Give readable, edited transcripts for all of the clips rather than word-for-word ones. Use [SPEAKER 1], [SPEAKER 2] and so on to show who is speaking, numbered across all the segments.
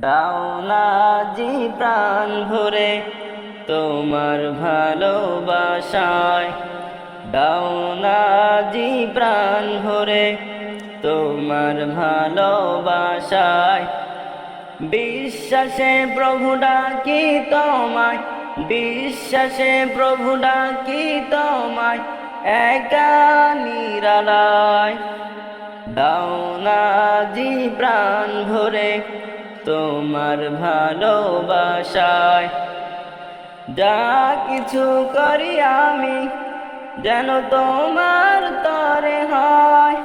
[SPEAKER 1] দাও না জি প্রাণ ভরে তোমার ভালোবাসায়, দাও না জি প্রাণ ভরে তোমার ভালোবাসায়। বিশ্বাসে প্রভু ডাকি তোমায়, বিশ্বাসে প্রভু ডাকি তোমায়, একা নিরালায়। দাও না জি প্রাণ ভরে তোমার ভালোবাসায়। যা কিছু করি আমি যেন তোমার তরে হয়,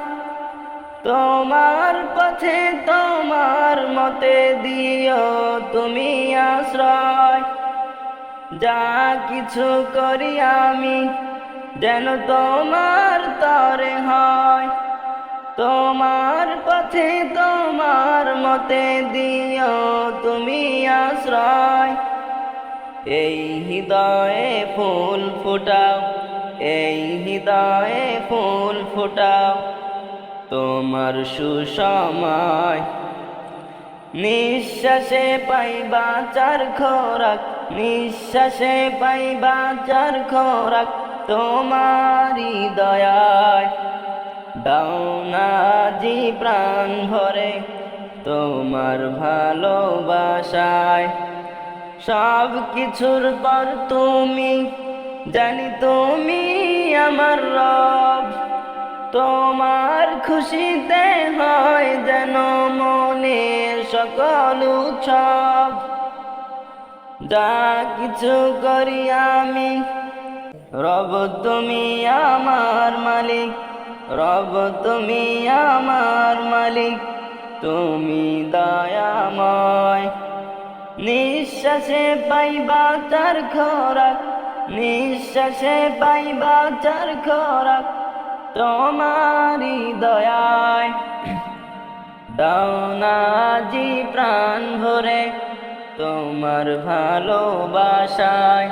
[SPEAKER 1] তোমার পথে তোমার মতে দিও তুমি আশ্রয়। যা কিছু করি আমি যেন তোমার তরে হয়, তোমার পথে তোমার মতে দিও তুমি আশ্রয়। এই হৃদয়ে ফুল ফোটাও, এই হৃদয়ে ফুল ফোটাও তোমার সুসময়। নিঃশ্বাসে পাই বাঁচার খোরাক, নিঃশ্বাসে পাই বাঁচার খোরাক তোমারই দয়ায়। দাও না জি প্রাণ ভরে তোমার ভালোবাসায়। সব কিছুর পর তুমি, জানি তুমি আমার রব, তোমার খুশিতে হয় যেন মনের সকল উৎসব। যা কিছু করি আমি রব তুমি আমার মালিক, রব তুমি আমার মালিক, তুমি দয়াময়। নিঃশ্বাসে পাই বাঁচার খোরাক, নিঃশ্বাসে পাই বাঁচার খোরাক তোমারই দয়ায়। দাও না জি প্রাণ ভরে তোমার ভালোবাসায়।